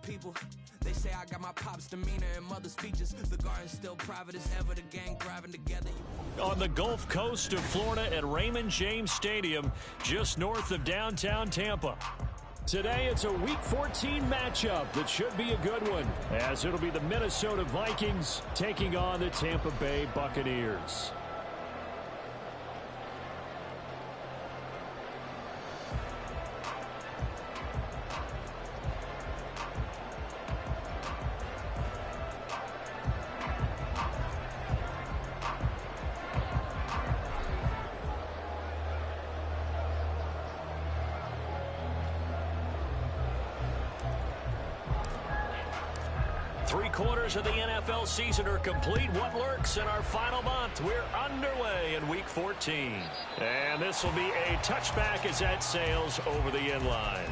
people. They say I got my pop's demeanor and mother's features. The garden's still private as ever, the gang driving together. On the Gulf Coast of Florida at Raymond James Stadium, just north of downtown Tampa. Today, it's a Week 14 matchup that should be a good one, as it'll be the Minnesota Vikings taking on the Tampa Bay Buccaneers. Three-quarters of the NFL season are complete. What lurks in our final month? We're underway in Week 14. And this will be a touchback as that sails over the end line.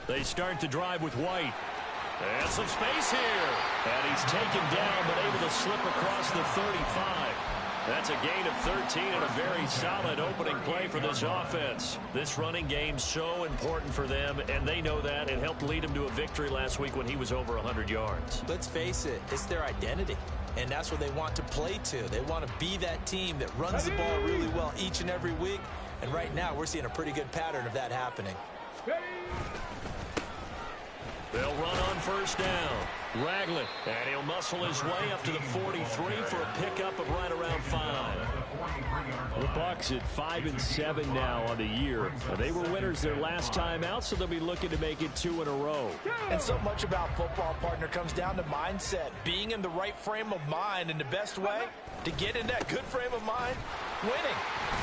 They start to drive with White. And some space here. And he's taken down, but able to slip across the 35. That's a gain of 13 and a very solid opening play for this offense. This running game so important for them, and they know that. It helped lead them to a victory last week when he was over 100 yards. Let's face it, it's their identity. And that's what they want to play to. They want to be that team that runs the ball really well each and every week. And right now, we're seeing a pretty good pattern of that happening. They'll run on first down. Ragland, and he'll muscle his way up to the 43 for a pickup of right around 5. The Bucs at 5-7 now on the year. They were winners their last time out, so they'll be looking to make it 2 in a row. And so much about football, partner, comes down to mindset. Being in the right frame of mind, and the best way to get in that good frame of mind, winning.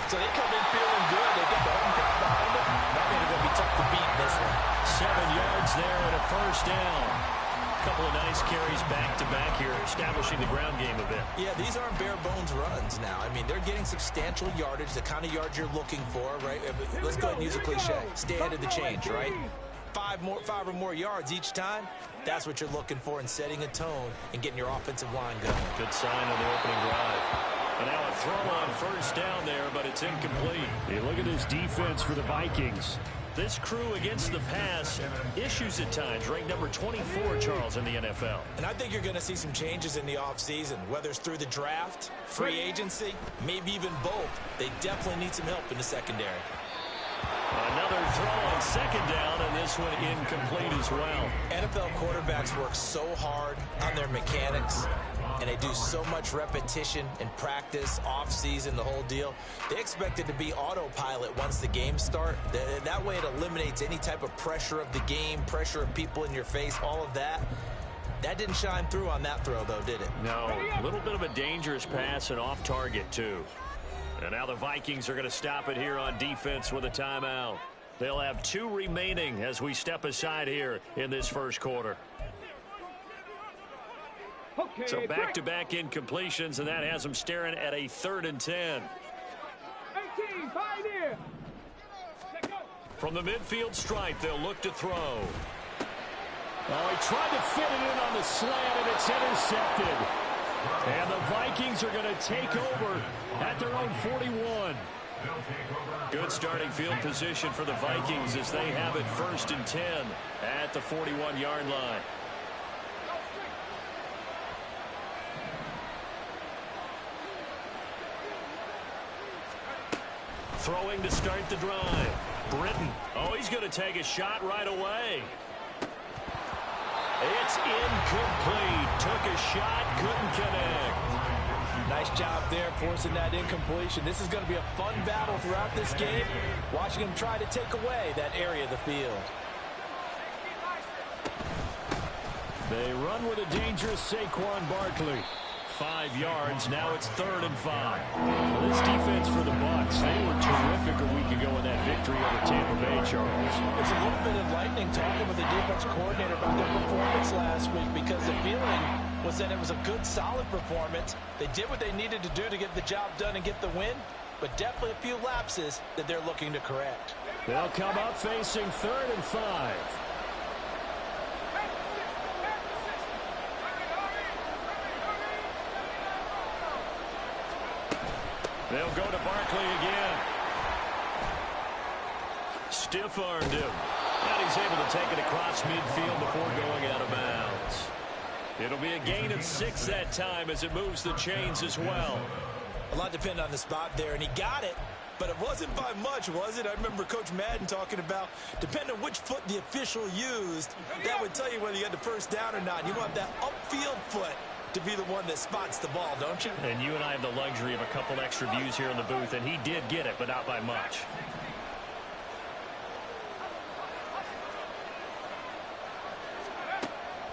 So they come in feeling good. They get the home crowd behind them. That means it's going to be tough to beat this one. 7 yards there and a first down. A couple of nice carries back-to-back here, establishing the ground game a bit. Yeah, these aren't bare-bones runs now. I mean, they're getting substantial yardage, the kind of yards you're looking for, right? Let's go ahead and use a cliche. Stay ahead of the change, right? 5 or more yards each time. That's what you're looking for in setting a tone and getting your offensive line going. Good sign on the opening drive. And now a throw on first down there, but it's incomplete. Hey, look at this defense for the Vikings. This crew against the pass, issues at times, ranked number 24, Charles, in the NFL. And I think you're going to see some changes in the offseason, whether it's through the draft, free agency, maybe even both. They definitely need some help in the secondary. Another throw on second down, and this one incomplete as well. NFL quarterbacks work so hard on their mechanics, and they do so much repetition and practice, off-season, the whole deal. They expect it to be autopilot once the games start. That way it eliminates any type of pressure of the game, pressure of people in your face, all of that. That didn't shine through on that throw, though, did it? No, a little bit of a dangerous pass and off target, too. And now the Vikings are going to stop it here on defense with a timeout. They'll have 2 remaining as we step aside here in this first quarter. Okay, so back-to-back incompletions, and that has them staring at a 3rd and 10. 18, pioneer. From the midfield stripe, they'll look to throw. Oh, he tried to fit it in on the slant, and it's intercepted. And the Vikings are going to take over at their own 41. Good starting field position for the Vikings as they have it 1st and 10 at the 41-yard line. Throwing to start the drive. Britton. Oh, he's going to take a shot right away. It's incomplete. Took a shot, couldn't connect. Nice job there forcing that incompletion. This is going to be a fun battle throughout this game. Watching him try to take away that area of the field. They run with a dangerous Saquon Barkley. 5 yards. Now it's 3rd and 5. Well, this defense for the Bucs, they were terrific a week ago in that victory over Tampa Bay, Charles. It's a little bit enlightening talking with the defense coordinator about their performance last week, because the feeling was that it was a good, solid performance. They did what they needed to do to get the job done and get the win, but definitely a few lapses that they're looking to correct. They'll come up facing 3rd and 5. They'll go to Barkley again. Stiff-armed him. And he's able to take it across midfield before going out of bounds. It'll be a gain of 6 that time as it moves the chains as well. A lot depended on the spot there, and he got it. But it wasn't by much, was it? I remember Coach Madden talking about, depending on which foot the official used, that would tell you whether you had the first down or not. You want that upfield foot to be the one that spots the ball, don't you? And you and I have the luxury of a couple extra views here in the booth, and he did get it, but not by much.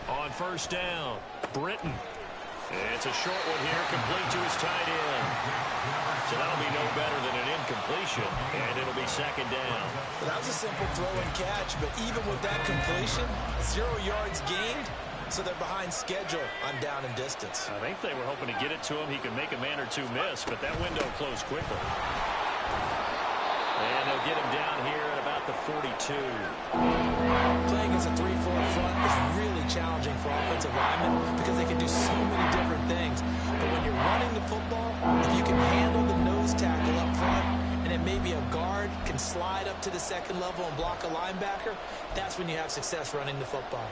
On first down, Britton. It's a short one here, complete to his tight end. So that'll be no better than an incompletion, and it'll be 2nd down. Well, that was a simple throw and catch, but even with that completion, 0 yards gained, so they're behind schedule on down and distance. I think they were hoping to get it to him. He could make a man or two miss, but that window closed quickly. And they'll get him down here at about the 42. Playing as a 3-4 front is really challenging for offensive linemen because they can do so many different things. But when you're running the football, if you can handle the nose tackle up front, and then maybe a guard can slide up to the 2nd level and block a linebacker, that's when you have success running the football.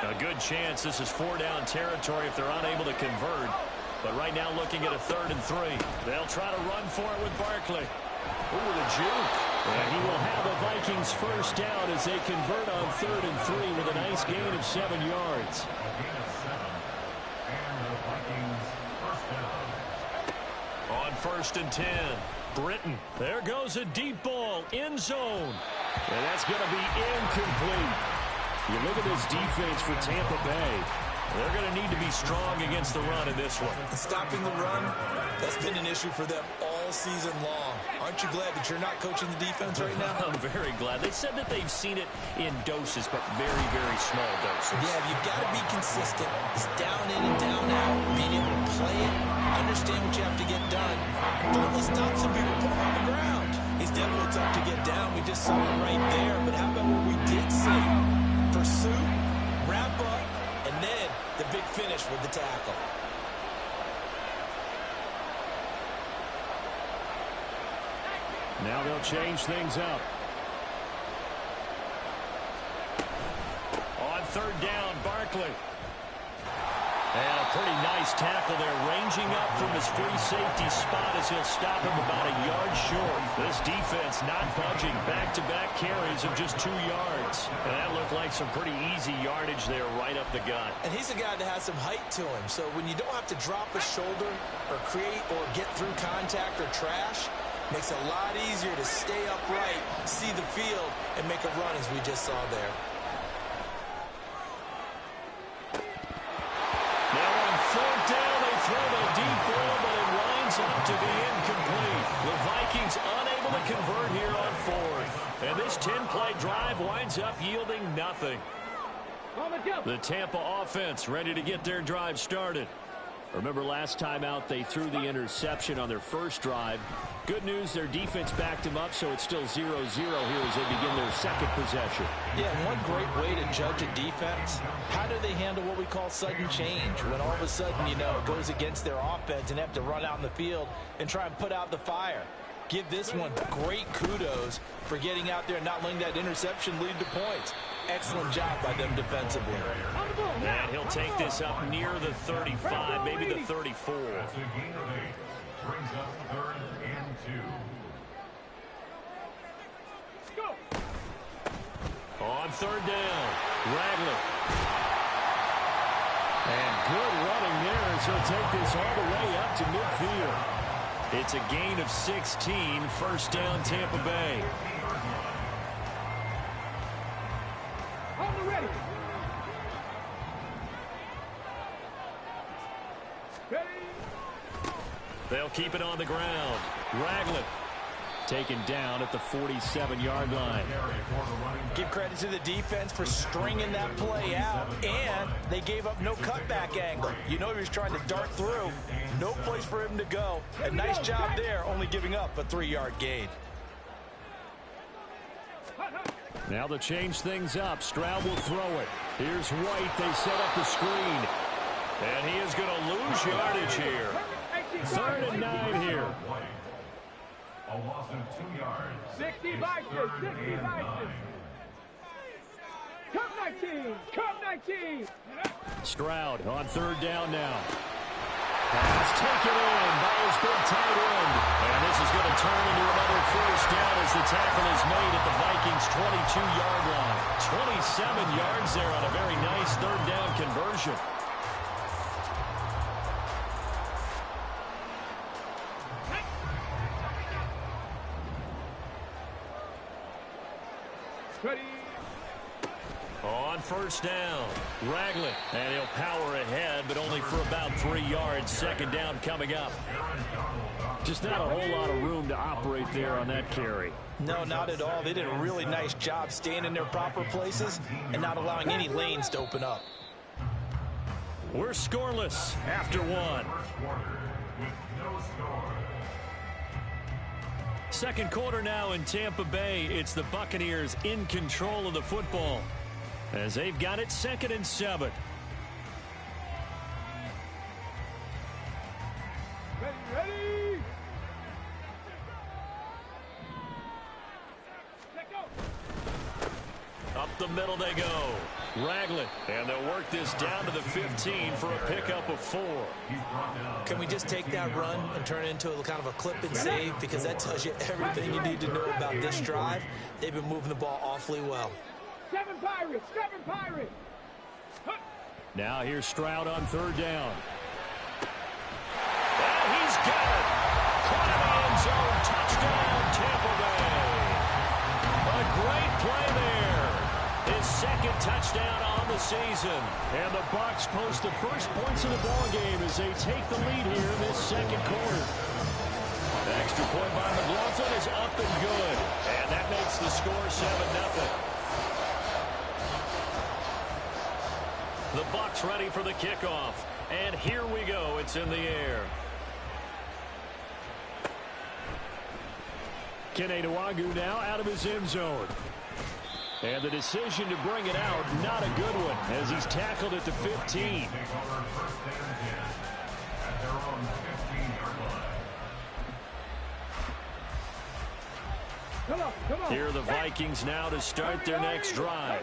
A good chance this is 4-down territory if they're unable to convert. But right now looking at a 3rd and 3. They'll try to run for it with Barkley. Ooh, the juke. And he will have the Vikings first down as they convert on 3rd and 3 with a nice gain of 7 yards. On 1st and 10, Britton. There goes a deep ball, end zone. And that's going to be incomplete. You look at this defense for Tampa Bay. They're going to need to be strong against the run in this one. Stopping the run, that's been an issue for them all season long. Aren't you glad that you're not coaching the defense right now? I'm very glad. They said that they've seen it in doses, but very, very small doses. Yeah, you've got to be consistent. It's down in and down out. Being able to play it, understand what you have to get done, and finally stop some people, put them on the ground. He's definitely tough to get down. We just saw it right there. But how about what we did see? Pursuit, wrap up, and then the big finish with the tackle. Now they'll change things up. On 3rd down, Barkley. And a pretty nice tackle there, ranging up from his free safety spot as he'll stop him about a yard short. This defense not budging. Back-to-back carries of just 2 yards. And that looked like some pretty easy yardage there right up the gut. And he's a guy that has some height to him. So when you don't have to drop a shoulder or create or get through contact or trash, makes it a lot easier to stay upright, see the field, and make a run as we just saw there. Now on 4th down, they throw the deep ball, but it winds up to be incomplete. The Vikings unable to convert here on 4th. And this 10-play drive winds up yielding nothing. The Tampa offense ready to get their drive started. Remember last time out, they threw the interception on their first drive. Good news, their defense backed them up, so it's still 0-0 here as they begin their 2nd possession. Yeah, and one great way to judge a defense, how do they handle what we call sudden change? When all of a sudden, you know, it goes against their offense and they have to run out in the field and try and put out the fire. Give this one great kudos for getting out there and not letting that interception lead to points. Excellent job by them defensively. And he'll take this up near the 35, maybe the 34. Brings up 3rd and 2. On 3rd down, Ragland. And good running there as he'll take this all the way up to midfield. It's a gain of 16, 1st down Tampa Bay. On the ready. Ready. They'll keep it on the ground. Ragland taken down at the 47-yard line. Give credit to the defense for stringing that play out, and they gave up no cutback angle. You know he was trying to dart through. No place for him to go. A nice job there, only giving up a 3-yard gain. Now they'll change things up. Stroud will throw it. Here's White. They set up the screen. And he is going to lose yardage here. 3rd and 9 here. A loss of 2 yards. 60 vices, 60 vices. Come 19, come 19. Stroud on 3rd down now. Pass taken in by his big tight end. And this is going to turn into another 1st down as the tackle is made at the Vikings' 22-yard line. 27 yards there on a very nice 3rd down conversion. Ready. On 1st down, Ragland, and he'll power ahead, but only for about 3 yards. 2nd down coming up. Just not a whole lot of room to operate there on that carry. No, not at all. They did a really nice job staying in their proper places and not allowing any lanes to open up. We're scoreless after 1. Second quarter now in Tampa Bay. It's the Buccaneers in control of the football as they've got it 2nd and 7. Ready. Let go. Up the middle they go. Ragland, and they'll work this down to the 15 for a pickup of 4. Can we just take that run and turn it into a kind of a clip and save? Because that tells you everything you need to know about this drive. They've been moving the ball awfully well. 7 Pirates, 7 Pirates. Now here's Stroud on 3rd down. And he's got it. Caught in the end zone. Touchdown, Tampa Bay. A great play there. His 2nd touchdown on the season. And the Bucs post the first points of the ball game as they take the lead here in this 2nd quarter. The extra point by McLaughlin is up and good. And that makes the score 7-0. The Bucs ready for the kickoff. And here we go. It's in the air. Kene Nwangwu now out of his end zone. And the decision to bring it out, not a good one, as he's tackled at the 15. Come on. Here are the Vikings now to start their next drive.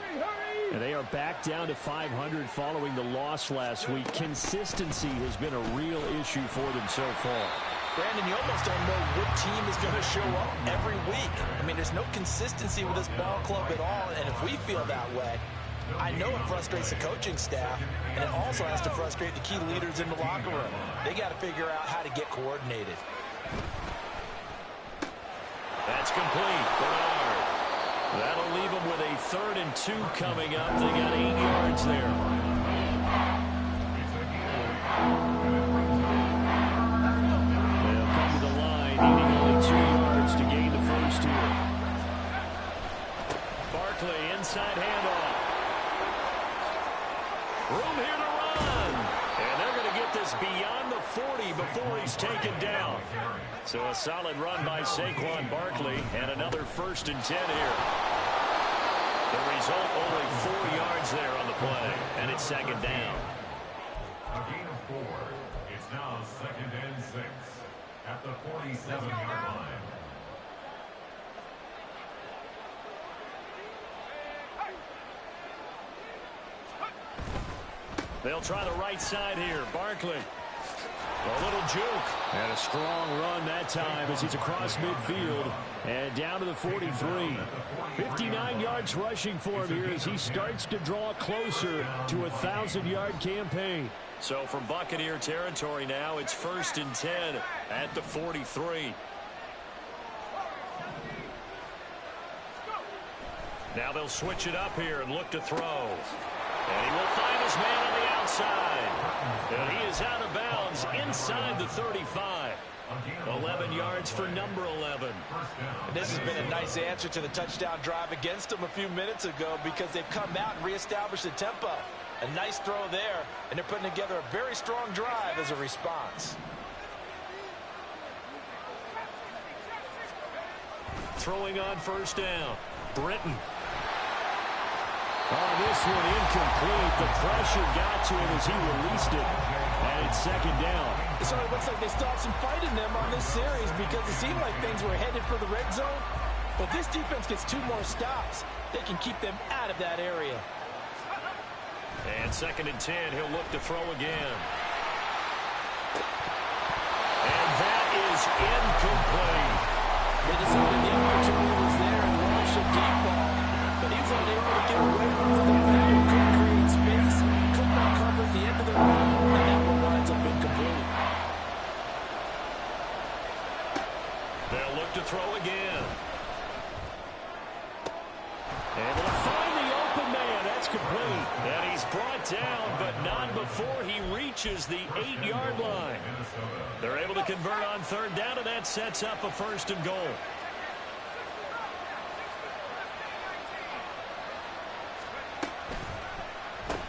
And they are back down to 500 following the loss last week. Consistency has been a real issue for them so far. Brandon, you almost don't know what team is going to show up every week. I mean, there's no consistency with this ball club at all, and if we feel that way, I know it frustrates the coaching staff, and it also has to frustrate the key leaders in the locker room. They got to figure out how to get coordinated. That's complete. Bernard. That'll leave them with a 3rd and 2 coming up. They got 8 yards there. They'll come to the line, needing only 2 yards to gain the first here. Barkley, inside handoff. Room here to run. And they're going to get this beyond the 40 before he's taken down. So a solid run by Saquon Barkley and another 1st and 10 here. The result, only 4 yards there on the play, and it's 2nd down. A gain of 4. It's now 2nd and 6 at the 47-yard line. They'll try the right side here. Barkley. A little juke. And a strong run that time as he's across midfield and down to the 43. 59 yards rushing for him here as he starts to draw closer to a 1,000-yard campaign. So from Buccaneer territory now, it's 1st and 10 at the 43. Now they'll switch it up here and look to throw. And he will find his man on the outside. And he is out of bounds inside the 35. 11 yards for number 11. And this has been a nice answer to the touchdown drive against them a few minutes ago because they've come out and reestablished the tempo. A nice throw there, and they're putting together a very strong drive as a response. Throwing on 1st down. Britton. this one incomplete. The pressure got to him as he released it. And it's second down. It sort of looks like they stopped some fight in them on this series because it seemed like things were headed for the red zone. But this defense gets 2 more stops. They can keep them out of that area. And second and 10, he'll look to throw again. And that is incomplete. They decided the opportunity was there and launched a deep ball. But he was unable to get away from the defender. Couldn't create space. Could not cover the end of the route. And that one winds up incomplete. They'll look to throw again. Able to find the open man. That's complete. And he's brought down, but not before he reaches the 8-yard line. They're able to convert on third down, and that sets up a first and goal.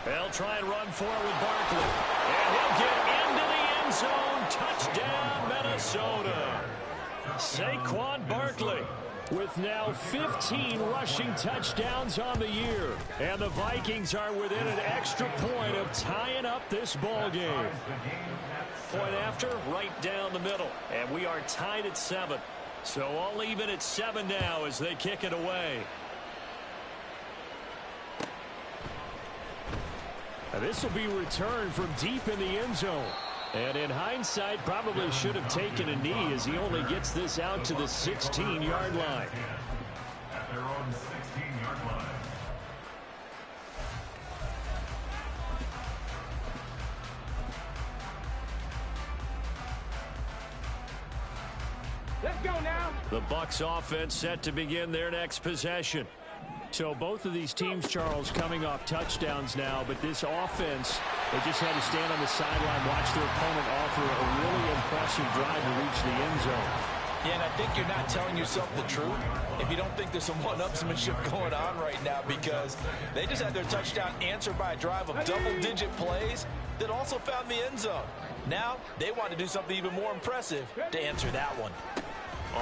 They'll try and run for it with Barkley. And he'll get into the end zone. Touchdown, Minnesota. Saquon Barkley with now 15 rushing touchdowns on the year. And the Vikings are within an extra point of tying up this ball game. Point after, right down the middle. And we are tied at 7. So all even at 7 now as they kick it away. And this will be returned from deep in the end zone. And in hindsight, probably should have taken a knee as he only gets this out to the 16-yard line. At their own 16-yard line. Let's go now. The Bucs offense set to begin their next possession. So both of these teams, Charles, coming off touchdowns now, but this offense, they just had to stand on the sideline, watch their opponent offer a really impressive drive to reach the end zone. Yeah, and I think you're not telling yourself the truth if you don't think there's some one-upsmanship going on right now, because they just had their touchdown answered by a drive of double-digit plays that also found the end zone. Now they want to do something even more impressive to answer that one.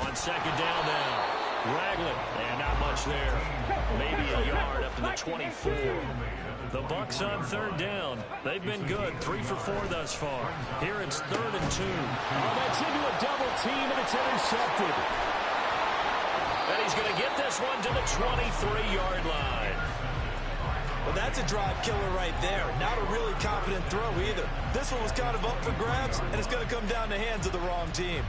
On second down now. Ragland, and not much there. Maybe a yard up to the 24. The Bucs on third down. They've been good, 3 for 4 thus far. Here it's 3rd and 2. Oh, that's into a double team, and it's intercepted. And he's going to get this one to the 23-yard line. Well, that's a drive killer right there. Not a really confident throw either. This one was kind of up for grabs, and it's going to come down the hands of the wrong team.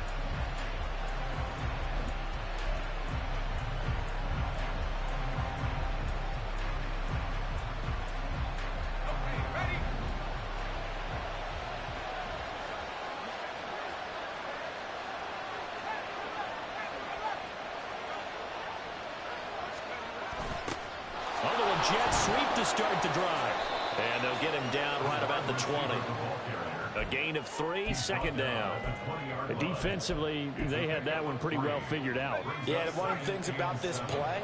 Jet sweep to start the drive. And they'll get him down right about the 20. A gain of 3, second down. Defensively, they had that one pretty well figured out. Yeah, and one of the things about this play,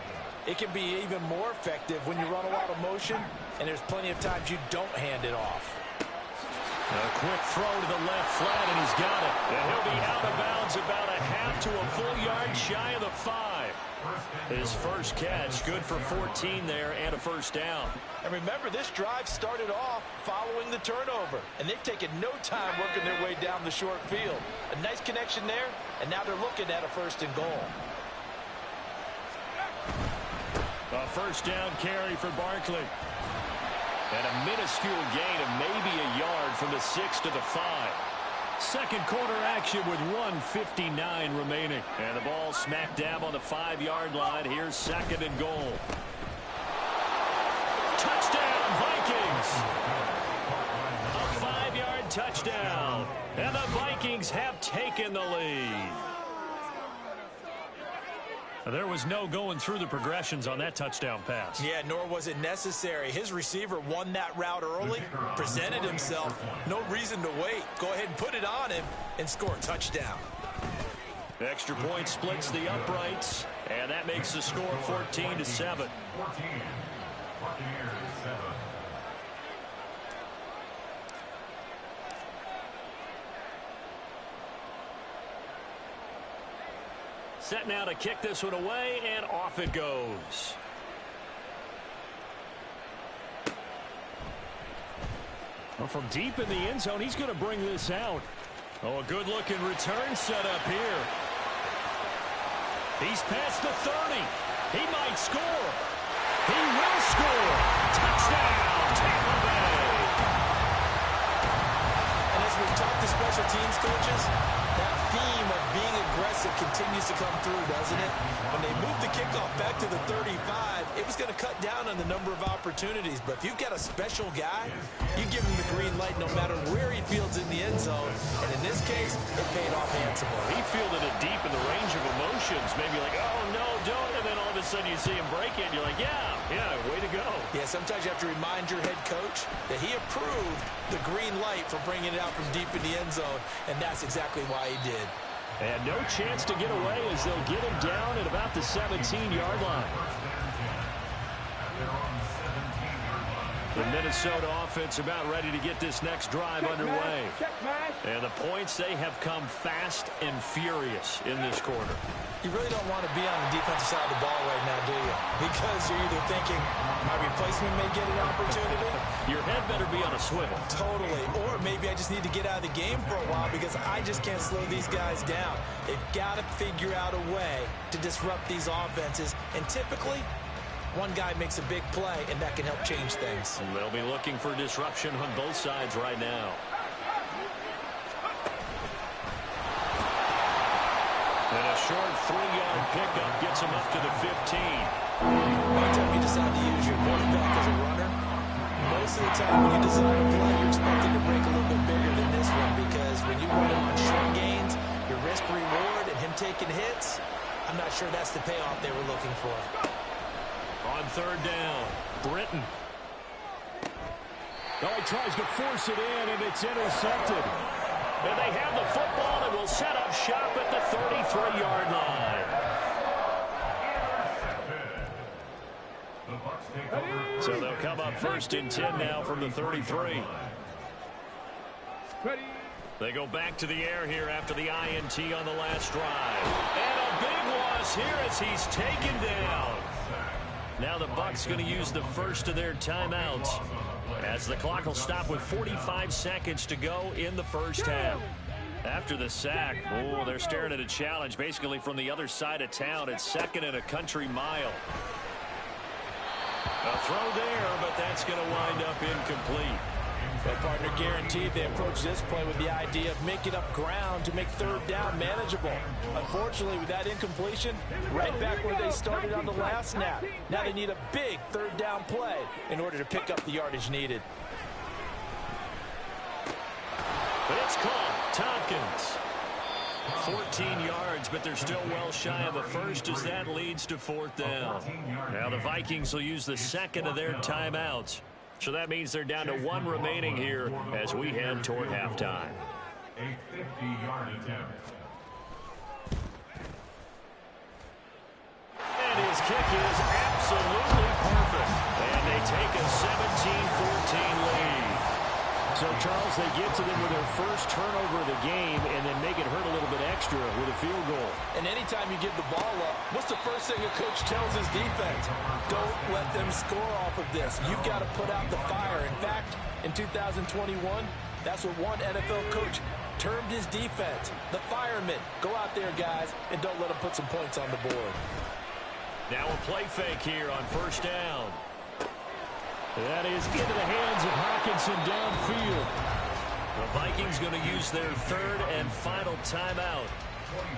it can be even more effective when you run a lot of motion, and there's plenty of times you don't hand it off. A quick throw to the left flat, and he's got it. And he'll be out of bounds about a half to a full yard shy of the 5. His first catch, good for 14 there and a first down. And remember, this drive started off following the turnover, and they've taken no time working their way down the short field. A nice connection there, and now they're looking at a 1st and goal. A first down carry for Barkley. And a minuscule gain of maybe a yard from the 6 to the 5. Second quarter action with 1:59 remaining. And the ball smack dab on the 5-yard line. Here's 2nd and goal. Touchdown, Vikings! A 5-yard touchdown. And the Vikings have taken the lead. There was no going through the progressions on that touchdown pass. Yeah, nor was it necessary. His receiver won that route early, presented himself. No reason to wait. Go ahead and put it on him and score a touchdown. Extra point splits the uprights, and that makes the score 14-7. 14. Buccaneers 7. Set now to kick this one away, and off it goes. Well, from deep in the end zone, he's going to bring this out. Oh, a good-looking return set up here. He's past the 30. He might score. He will score. Touchdown, Tampa Bay. And as we've talked to special teams coaches, that theme of being aggressive continues to come through, doesn't it? When they moved the kickoff back to the 35, it was going to cut down on the number of opportunities. But if you've got a special guy, you give him the green light no matter where he fields in the end zone. And in this case, it paid off handsomely. He fielded it deep in the range of emotions. Maybe like, oh, no, don't. And then all of a sudden you see him break it. And you're like, yeah, way to go. Yeah, sometimes you have to remind your head coach that he approved the green light for bringing it out from deep in the end zone. And that's exactly why he did. And no chance to get away as they'll get him down at about the 17-yard line. The Minnesota offense about ready to get this next drive underway. And the points, they have come fast and furious in this quarter. You really don't want to be on the defensive side of the ball right now, do you? Because you're either thinking, my replacement may get an opportunity. Your head better be on a swivel. Totally. Or maybe I just need to get out of the game for a while because I just can't slow these guys down. They've got to figure out a way to disrupt these offenses. And typically, one guy makes a big play, and that can help change things. And they'll be looking for disruption on both sides right now. And a short 3-yard pickup gets him up to the 15. Anytime you decide to use your quarterback as a runner, most of the time when you design a play, you're expected to break a little bit bigger than this one because when you run him on short gains, your risk-reward and him taking hits, I'm not sure that's the payoff they were looking for. On third down, Britton. Oh, he tries to force it in, and it's intercepted. And they have the football and will set up shop at the 33-yard line. So they'll come up first and 10 now from the 33. They go back to the air here after the INT on the last drive. And a big loss here as he's taken down. Now the Bucs going to use the first of their timeouts as the clock will stop with 45 seconds to go in the first half. After the sack, oh, they're staring at a challenge basically from the other side of town. It's second and a country mile. A throw there, but that's going to wind up incomplete. Their partner guaranteed they approach this play with the idea of making up ground to make third down manageable. Unfortunately, with that incompletion, right back where they started on the last snap. Now they need a big third down play in order to pick up the yardage needed. It's caught. Tompkins. 14 yards, but they're still well shy of a first as that leads to fourth down. Now the Vikings will use the second of their timeouts. So that means they're down to one remaining here as we head toward halftime. A 50-yard attempt. And his kick is absolutely perfect. And they take a 17-14 lead. So, Charles, they get to them with their first turnover of the game and then make it hurt a little bit extra with a field goal. And anytime you give the ball up, what's the first thing a coach tells his defense? Don't let them score off of this. You've got to put out the fire. In fact, in 2021, that's what one NFL coach termed his defense. The firemen. Go out there, guys, and don't let them put some points on the board. Now a play fake here on first down. That is into the hands of Hockenson downfield. The Vikings going to use their third and final timeout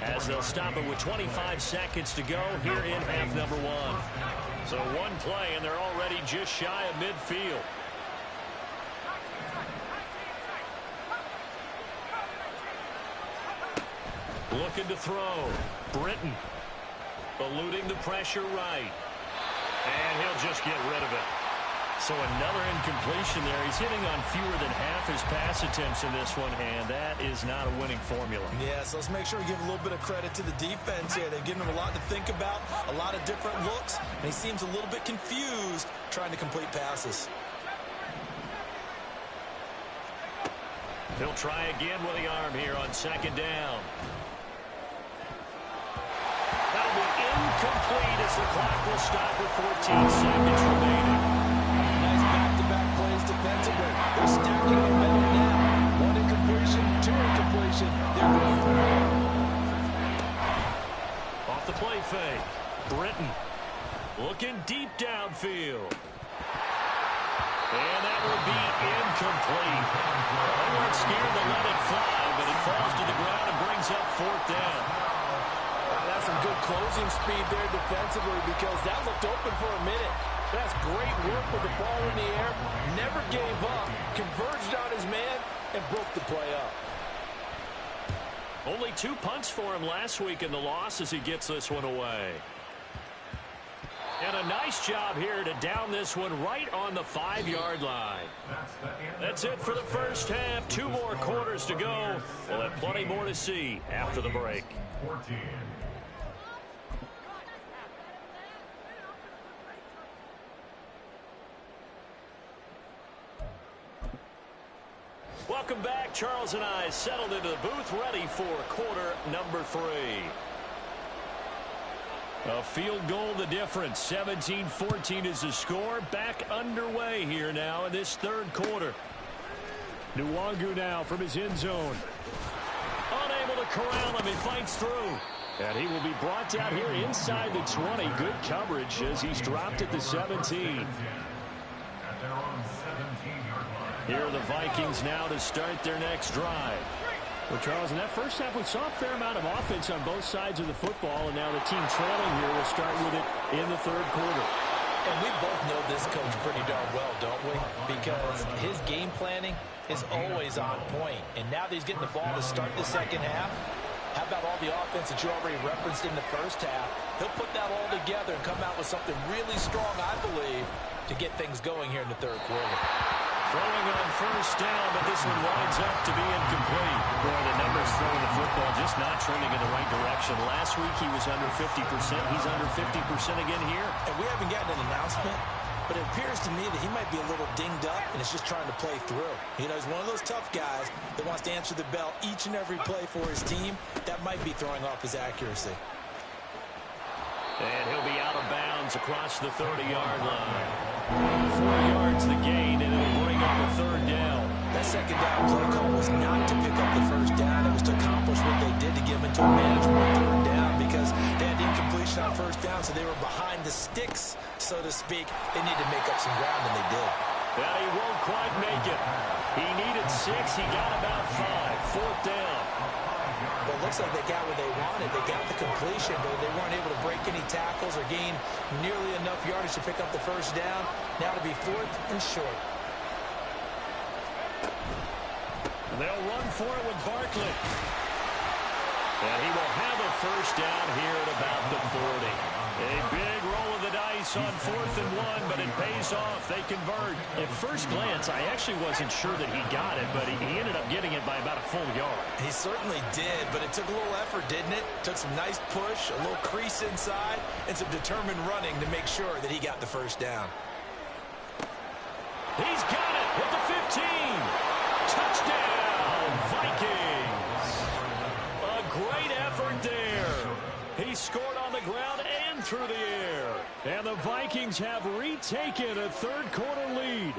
as they'll stop it with 25 seconds to go here in half number one. So one play, and they're already just shy of midfield. Looking to throw. Britton eluding the pressure right. And he'll just get rid of it. So another incompletion there. He's hitting on fewer than half his pass attempts in this one, and that is not a winning formula. Yeah, so let's make sure we give a little bit of credit to the defense here. They've given him a lot to think about, a lot of different looks, and he seems a little bit confused trying to complete passes. He'll try again with the arm here on second down. That'll be incomplete as the clock will stop with 14 seconds remaining. Nice back-to-back plays defensively. They're stacking up midfield. And that would be incomplete. They weren't scared to let it fly, but it falls to the ground and brings up 4th down. That's some good closing speed there defensively because that looked open for a minute. That's great work with the ball in the air. Never gave up, converged on his man, and broke the play up. Only 2 punts for him last week in the loss as he gets this one away. And a nice job here to down this one right on the 5-yard line. That's it for the first half. 2 more quarters to go. We'll have plenty more to see after the break. 14. Welcome back. Charles and I settled into the booth, ready for quarter number 3. A field goal the difference. 17-14 is the score. Back underway here now in this 3rd quarter. Nwangu now from his end zone. Unable to corral him. He fights through. And he will be brought down here inside the 20. Good coverage as he's dropped at the 17. Here are the Vikings now to start their next drive. Well, Charles, in that first half, we saw a fair amount of offense on both sides of the football, and now the team trailing here will start with it in the 3rd quarter. And we both know this coach pretty darn well, don't we? Because his game planning is always on point. And now that he's getting the ball to start the 2nd half, how about all the offense that you already referenced in the first half? He'll put that all together and come out with something really strong, I believe, to get things going here in the 3rd quarter. Throwing on first down, but this one winds up to be incomplete. Boy, the numbers throwing the football just not trending in the right direction. Last week he was under 50%. He's under 50% again here. And we haven't gotten an announcement, but it appears to me that he might be a little dinged up and is just trying to play through. You know, he's one of those tough guys that wants to answer the bell each and every play for his team. That might be throwing off his accuracy. And he'll be out of bounds across the 30-yard line. 4 yards the gain, and it'll bring up a 3rd down. That 2nd down play call was not to pick up the 1st down. It was to accomplish what they did to give into a manageable 3rd down because they had incompletion on 1st down, so they were behind the sticks, so to speak. They needed to make up some ground, and they did. And he won't quite make it. He needed 6. He got about 5. 4th down. Well, it looks like they got what they wanted. They got the completion, but they weren't able to break any tackles or gain nearly enough yardage to pick up the 1st down. Now to be 4th and short. They'll run for it with Barkley. And he will have a 1st down here at about the 40. A big roll of the dice on 4th and 1, but it pays off. They convert. At first glance, I actually wasn't sure that he got it, but he ended up getting it by about a full yard. He certainly did, but it took a little effort, didn't it? Took some nice push, a little crease inside, and some determined running to make sure that he got the 1st down. He's got it at the 15. Touchdown, Vikings. A great effort there. He scored on the ground and through the air. And the Vikings have retaken a 3rd quarter lead.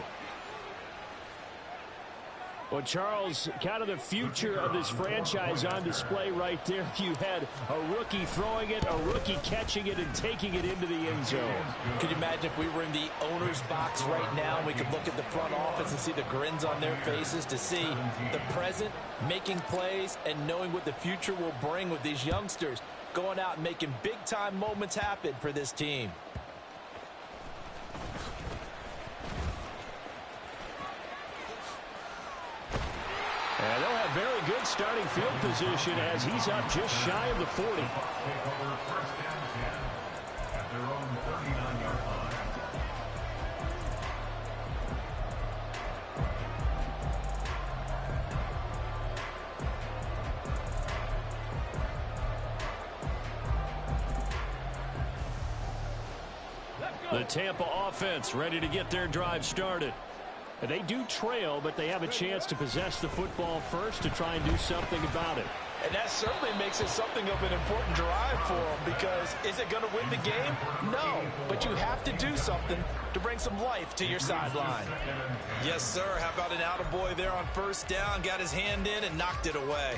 Well, Charles, kind of the future of this franchise on display right there. You had a rookie throwing it, a rookie catching it, and taking it into the end zone. Could you imagine if we were in the owner's box right now and we could look at the front office and see the grins on their faces to see the present, making plays, and knowing what the future will bring with these youngsters going out and making big-time moments happen for this team. And they'll have very good starting field position as he's up just shy of the 40. Take over 1st and 10 at their own 39-yard line. The Tampa offense ready to get their drive started. And they do trail, but they have a chance to possess the football first to try and do something about it. And that certainly makes it something of an important drive for them because is it going to win the game? No, but you have to do something to bring some life to your sideline. Yes, sir. How about an attaboy there on 1st down? Got his hand in and knocked it away.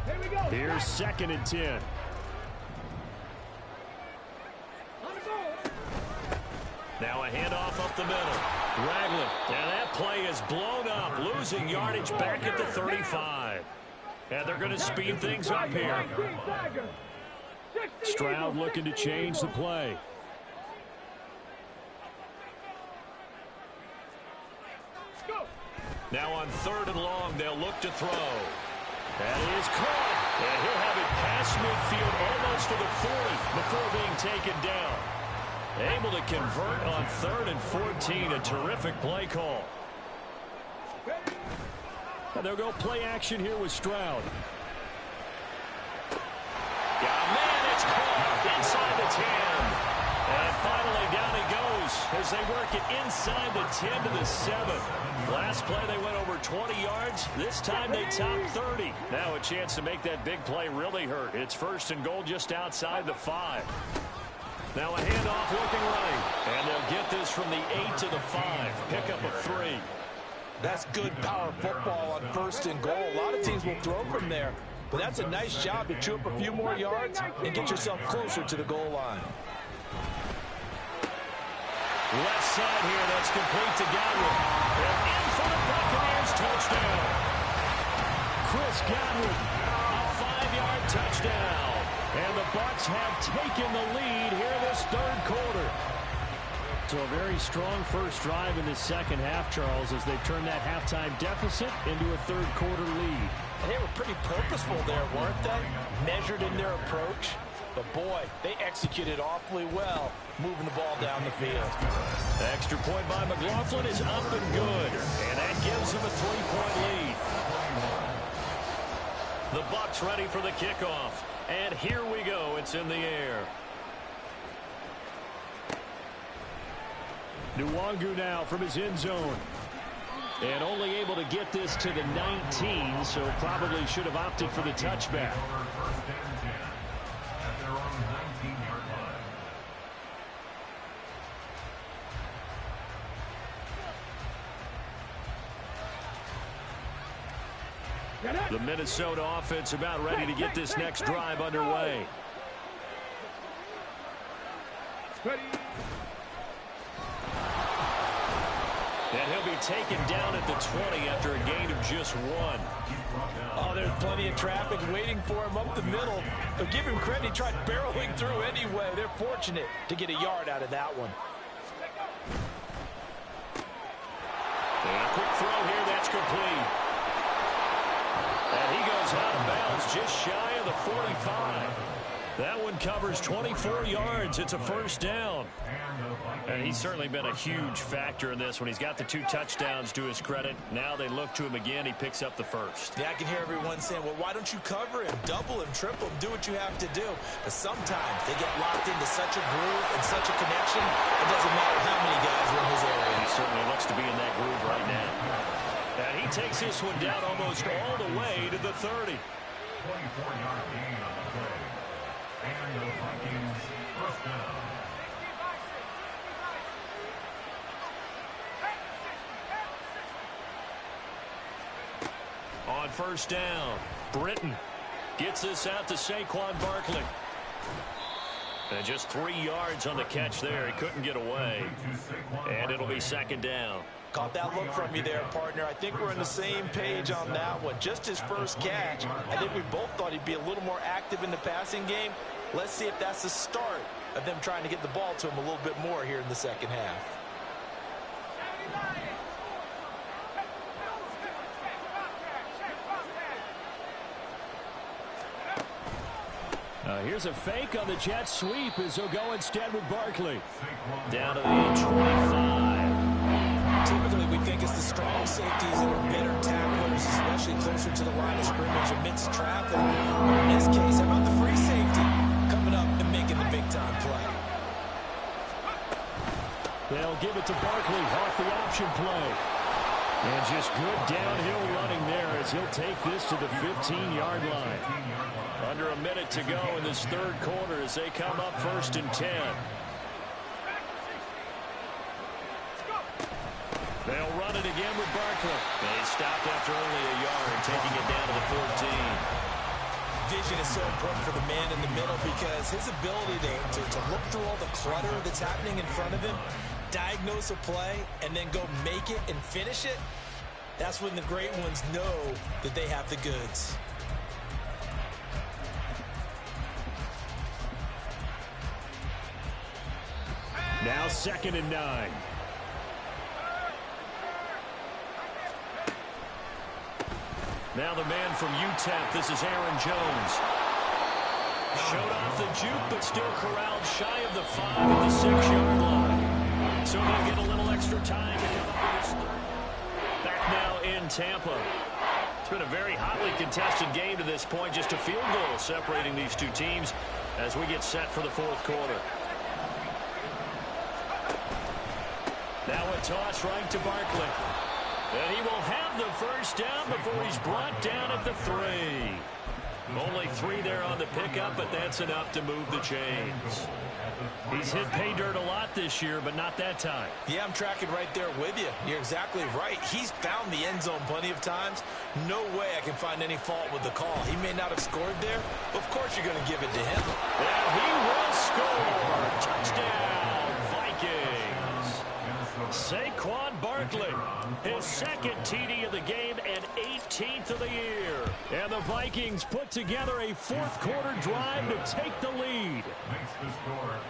Here we go. Here's 2nd and 10. Now a handoff up the middle. Ragland. And that play is blown up, losing yardage back at the 35. And they're going to speed things up here. Stroud looking to change the play. Now on 3rd and long, they'll look to throw. That is caught. And he'll have it past midfield almost to the 40 before being taken down. Able to convert on 3rd and 14. A terrific play call. And they'll go play action here with Stroud. Yeah, man, it's caught inside the 10. And finally down he goes as they work it inside the 10 to the 7. Last play they went over 20 yards. This time they topped 30. Now a chance to make that big play really hurt. It's 1st and goal just outside the 5. Now a handoff looking right. And they'll get this from the 8 to the 5. Pick up a 3. That's good power football on 1st and goal. A lot of teams will throw from there. But that's a nice job to chew up a few more yards and get yourself closer to the goal line. Left side here, that's complete to Godwin. And in for the Buccaneers touchdown. Chris Godwin, a 5-yard touchdown. And the Bucs have taken the lead here in this 3rd quarter. So a very strong first drive in the second half, Charles, as they turn that halftime deficit into a 3rd quarter lead. And they were pretty purposeful there, weren't they? Measured in their approach. But, boy, they executed awfully well, moving the ball down the field. The extra point by McLaughlin is up and good. And that gives them a 3-point lead. The Bucs ready for the kickoff. And here we go. It's in the air. Nwangu now from his end zone. And only able to get this to the 19, so probably should have opted for the touchback. The Minnesota offense about ready to get this next drive underway. And he'll be taken down at the 20 after a gain of just 1. Oh, there's plenty of traffic waiting for him up the middle. But give him credit, he tried barreling through anyway. They're fortunate to get a yard out of that one. And a quick throw here, that's complete. And he goes out of bounds just shy of the 45. That one covers 24 yards. It's a 1st down. And he's certainly been a huge factor in this when he's got the 2 touchdowns to his credit. Now they look to him again. He picks up the 1st. Yeah, I can hear everyone saying, well, why don't you cover him, double him, triple him, do what you have to do. But sometimes they get locked into such a groove and such a connection, it doesn't matter how many guys are in his area. He certainly looks to be in that groove right now. And he takes this one down almost all the way to the 30. 24-yard gain on the play. And the Vikings 1st down. On 1st down, Britton gets this out to Saquon Barkley. And just 3 yards on the catch there. He couldn't get away. And it'll be 2nd down. Caught that look from you there, partner. I think we're on the same page on that one. Just his first catch. I think we both thought he'd be a little more active in the passing game. Let's see if that's the start of them trying to get the ball to him a little bit more here in the second half. Here's a fake on the jet sweep as he'll go instead with Barkley. Down to the 25. Typically, we think it's the strong safeties that are better tacklers, especially closer to the line of scrimmage amidst traffic. But in this case, how about the free safety coming up and making the big-time play? They'll give it to Barkley off the option play. And just good downhill running there as he'll take this to the 15-yard line. Under a minute to go in this 3rd quarter as they come up 1st and 10. They'll run it again with Barkley. They stopped after only a yard, taking it down to the 14. Vision is so important for the man in the middle because his ability to look through all the clutter that's happening in front of him, diagnose a play and then go make it and finish it, that's when the great ones know that they have the goods. Now 2nd and 9. Now the man from UTEP, this is Aaron Jones. Showed off the juke, but still corralled shy of the 5 at the 6-yard line. So they'll get a little extra time to come up with this. Back now in Tampa. It's been a very hotly contested game to this point. Just a field goal separating these two teams as we get set for the 4th quarter. Now a toss right to Barkley. And he will have the first down before he's brought down at the 3. Only 3 there on the pickup, but that's enough to move the chains. He's hit pay dirt a lot this year, but not that time. Yeah, I'm tracking right there with you. You're exactly right. He's found the end zone plenty of times. No way I can find any fault with the call. He may not have scored there, but of course you're going to give it to him. And he will score. Touchdown, Vikings. Saquon Barkley, his 2nd TD of the game and 18th of the year. And the Vikings put together a 4th quarter drive to take the lead.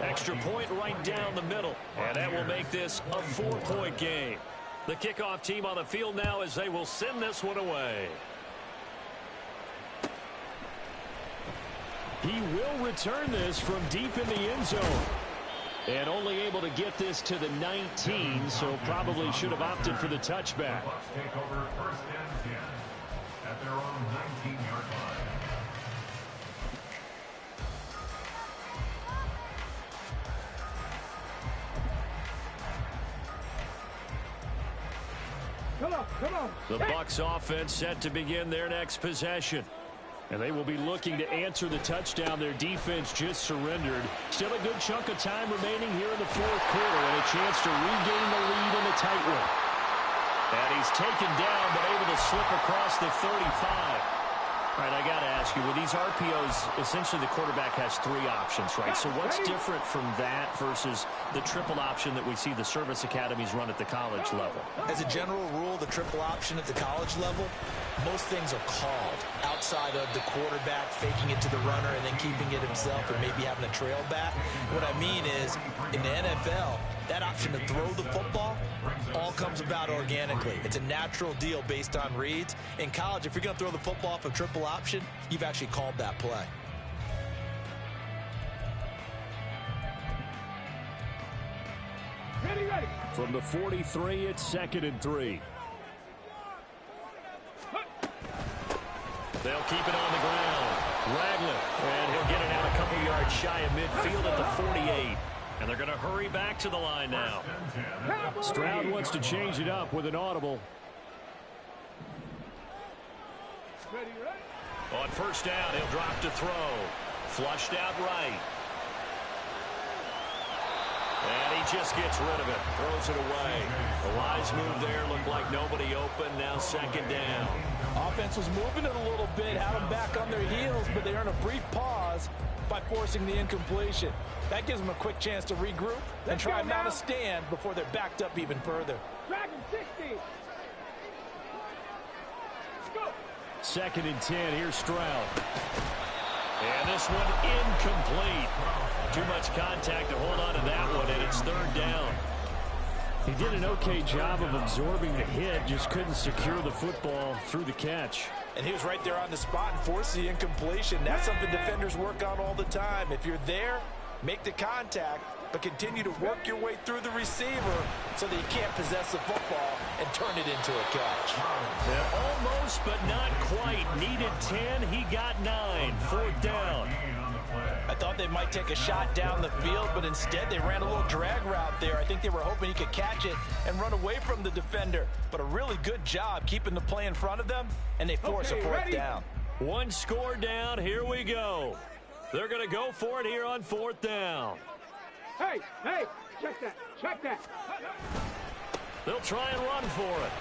Extra point right down the middle. And that will make this a 4-point game. The kickoff team on the field now as they will send this one away. He will return this from deep in the end zone. And only able to get this to the 19, so probably should have opted for the touchback. Bucks take over 1st and 10 at their own 19-yard line. Come on, come on. The Bucks offense set to begin their next possession. And they will be looking to answer the touchdown their defense just surrendered. Still a good chunk of time remaining here in the 4th quarter and a chance to regain the lead in a tight one. And he's taken down but able to slip across the 35. All right, I got to ask you, with these RPOs, essentially the quarterback has 3 options, right? So what's different from that versus the triple option that we see the service academies run at the college level? As a general rule, the triple option at the college level, most things are called outside of the quarterback faking it to the runner and then keeping it himself and maybe having a trail back. What I mean is, in the NFL, that option to throw the football all comes about organically. It's a natural deal based on reads. In college, if you're going to throw the football off a triple option, you've actually called that play. Ready, ready. From the 43, it's 2nd and 3. They'll keep it on the ground. Ragland, and he'll get it out a couple yards shy of midfield at the 48. And they're going to hurry back to the line now. Stroud wants to change it up with an audible. Ready, ready. On 1st down, he'll drop to throw. Flushed out right. And he just gets rid of it. Throws it away. The wise move there. Looked like nobody open. Now 2nd down. Offense was moving it a little bit, had them back on their heels, but they earn a brief pause by forcing the incompletion. That gives them a quick chance to regroup and try and mount a stand before they're backed up even further. Dragon 60. Go. 2nd and 10. Here's Stroud. And this one incomplete. Too much contact to hold on to that one, and it's 3rd down. He did an okay job of absorbing the hit, just couldn't secure the football through the catch. And he was right there on the spot and forced the incompletion. That's something defenders work on all the time. If you're there, make the contact, but continue to work your way through the receiver so that you can't possess the football and turn it into a catch. Yeah, almost, but not quite. Needed 10, he got 9. 4th down. I thought they might take a shot down the field, but instead they ran a little drag route there. I think they were hoping he could catch it and run away from the defender. But a really good job keeping the play in front of them, and they force a 4th down. 1 score down. Here we go. They're going to go for it here on 4th down. Hey, hey, check that, check that. They'll try and run for it.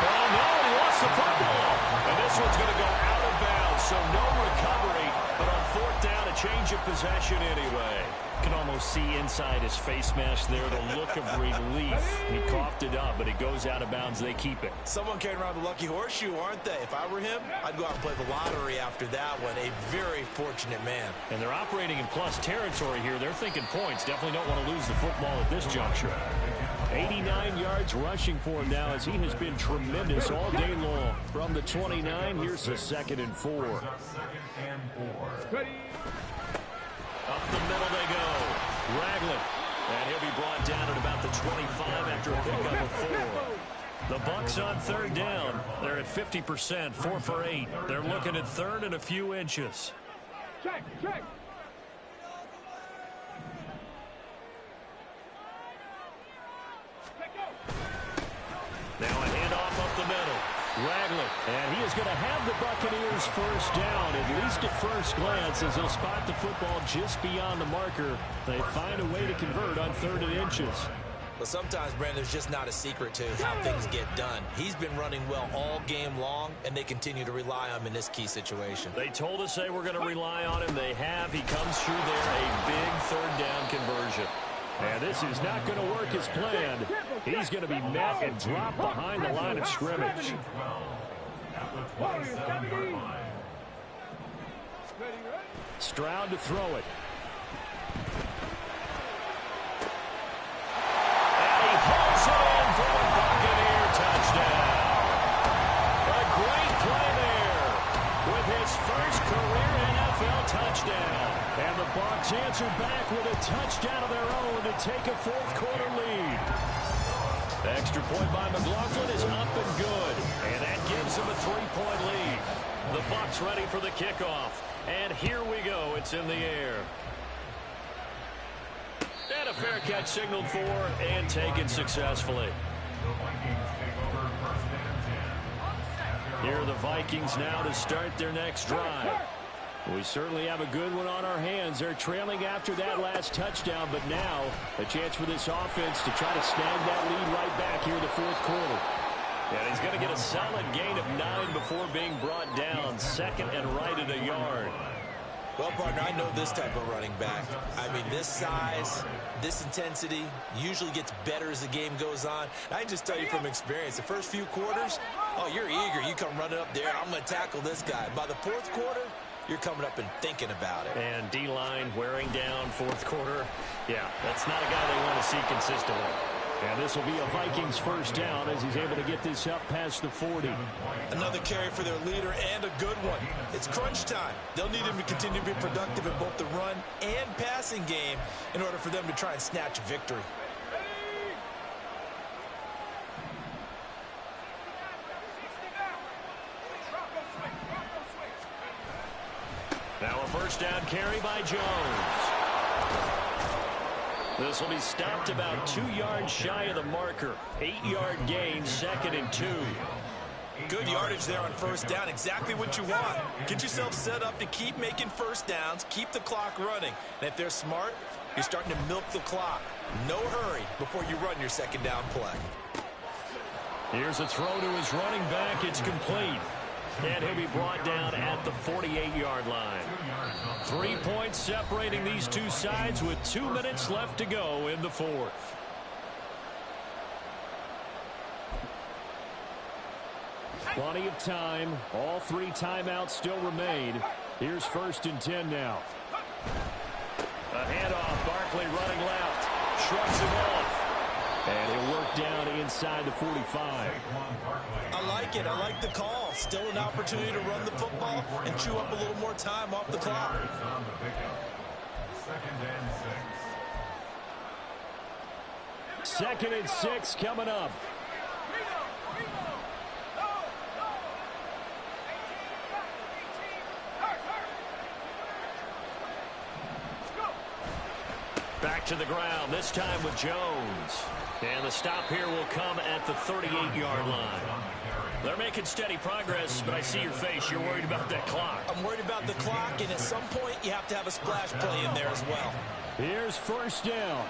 Oh, no, he lost the football. And this one's going to go out of bounds, so no recovery. But on 4th down, a change of possession anyway. You can almost see inside his face mask there the look of relief. He coughed it up, but it goes out of bounds. They keep it. Someone carrying around the lucky horseshoe, aren't they? If I were him, I'd go out and play the lottery after that one. A very fortunate man. And they're operating in plus territory here. They're thinking points. Definitely don't want to lose the football at this juncture. 89 yards rushing for him now as he has been tremendous all day long. From the 29, here's the 2nd and 4. Up the middle they go. Ragland. And he'll be brought down at about the 25 after a pickup of 4. The Bucks on 3rd down. They're at 50%, 4 for 8. They're looking at 3rd and a few inches. Check, check. Now a handoff up the middle. Ragland, and he is going to have the Buccaneers first down, at least at first glance, as he'll spot the football just beyond the marker. They find a way to convert on 3rd and inches. Well, sometimes, Brandon, there's just not a secret to how things get done. He's been running well all game long, and they continue to rely on him in this key situation. They told us they were going to rely on him. They have. He comes through there, a big 3rd down conversion. And this is not going to work as planned. He's going to be met and dropped behind the line of scrimmage. Stroud to throw it. And he hauls it in for a Buccaneer touchdown. A great play there with his first career NFL touchdown. And the Bucs answer back with a touchdown of their own to take a 4th quarter lead. The extra point by McLaughlin is up and good. And that gives them a 3-point lead. The Bucs ready for the kickoff. And here we go. It's in the air. And a fair catch signaled for and taken successfully. Here are the Vikings now to start their next drive. We certainly have a good one on our hands. They're trailing after that last touchdown, but now a chance for this offense to try to snag that lead right back here in the 4th quarter. And he's going to get a solid gain of 9 before being brought down. 2nd and right at a yard. Well, partner, I know this type of running back. I mean, this size, this intensity usually gets better as the game goes on. I can just tell you from experience, the first few quarters, oh, you're eager. You come running up there, I'm going to tackle this guy. By the 4th quarter, you're coming up and thinking about it. And D-line wearing down 4th quarter. Yeah, that's not a guy they want to see consistently. And this will be a Vikings first down as he's able to get this up past the 40. Another carry for their leader and a good one. It's crunch time. They'll need him to continue to be productive in both the run and passing game in order for them to try and snatch victory. Now a first down carry by Jones. This will be stopped about 2 yards shy of the marker. 8-yard gain, 2nd and 2. Good yardage there on first down. Exactly what you want. Get yourself set up to keep making first downs, keep the clock running. And if they're smart, you're starting to milk the clock. No hurry before you run your 2nd down play. Here's a throw to his running back. It's complete. And he'll be brought down at the 48-yard line. 3 points separating these two sides with 2 minutes left to go in the 4th. Plenty of time. All 3 timeouts still remain. Here's 1st and 10 now. A handoff. Barkley running left. Shrugs him off. And he'll work down inside the 45. I like it. I like the call. Still an opportunity to run the football and chew up a little more time off the clock. 2nd and 6 coming up. Back to the ground, this time with Jones. And the stop here will come at the 38-yard line. They're making steady progress, but I see your face. You're worried about that clock. I'm worried about the clock, and at some point, you have to have a splash play in there as well. Here's first down.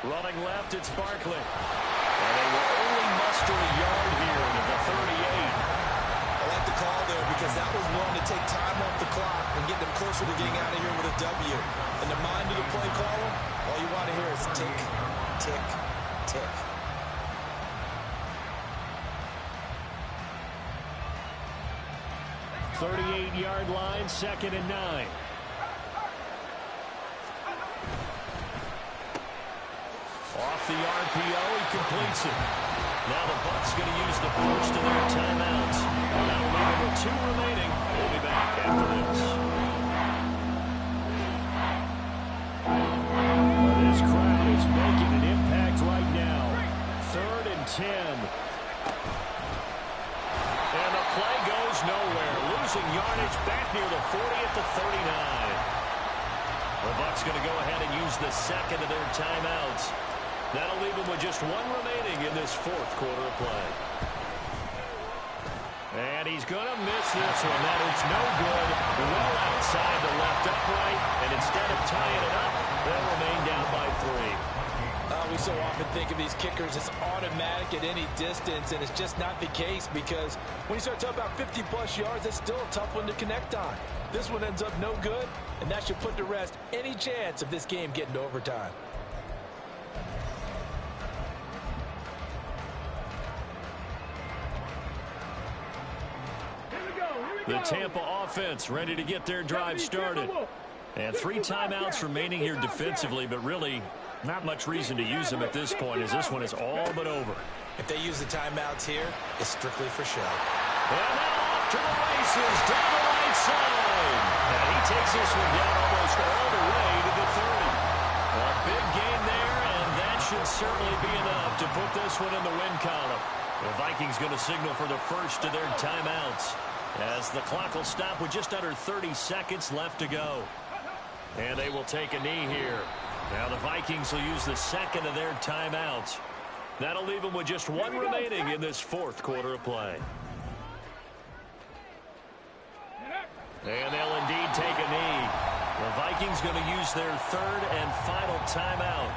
Running left, it's Barkley. And they will only muster a yard here at the 38. I like the call there because because that was one to take time off the clock and get them closer to getting out of here with a W. In the mind of the play caller, all you want to hear is tick, tick, tick. .38-yard line, 2nd and 9. Off the RPO, he completes it. Now the Bucs going to use the first of their timeouts. That'll leave them with 2 remaining. We'll be back after this. Well, this crowd is making an impact right now. 3rd and 10. And the play goes nowhere. Losing yardage back near the 40 at the 39. The Bucs going to go ahead and use the second of their timeouts. That'll leave them with just 1 remaining in this 4th quarter of play. And he's going to miss this one. That is no good. Well outside the left upright. And instead of tying it up, they'll remain down by 3. We so often think of these kickers as automatic at any distance, and it's just not the case, because when you start talking about 50-plus yards, it's still a tough one to connect on. This one ends up no good, and that should put to rest any chance of this game getting to overtime. The Tampa offense ready to get their drive started. And 3 timeouts remaining here defensively, but really not much reason to use them at this point, as this one is all but over. If they use the timeouts here, it's strictly for show. And now off to the races down the right side. And he takes this one down almost all the way to the 30. A big gain there, and that should certainly be enough to put this one in the win column. The Vikings going to signal for the first of their timeouts, as the clock will stop with just under 30 seconds left to go. And they will take a knee here. Now the Vikings will use the second of their timeouts. That'll leave them with just 1 remaining in this 4th quarter of play. And they'll indeed take a knee. The Vikings going to use their 3rd and final timeout.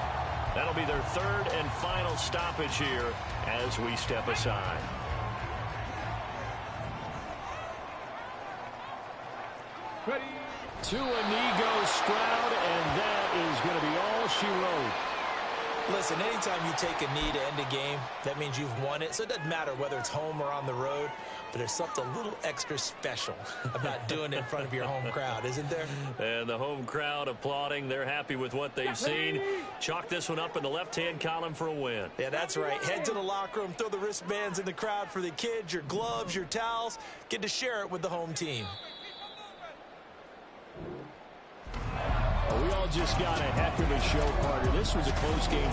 That'll be their 3rd and final stoppage here as we step aside. Ready. To a knee goes Stroud, and that is going to be all she wrote. Listen, anytime you take a knee to end a game, that means you've won it. So it doesn't matter whether it's home or on the road, but there's something a little extra special about doing it in front of your home crowd, isn't there? And the home crowd applauding. They're happy with what they've seen. Chalk this one up in the left-hand column for a win. Yeah, that's right. Head to the locker room, throw the wristbands in the crowd for the kids, your gloves, your towels. Get to share it with the home team. We all just got a heck of a show, partner. This was a close game.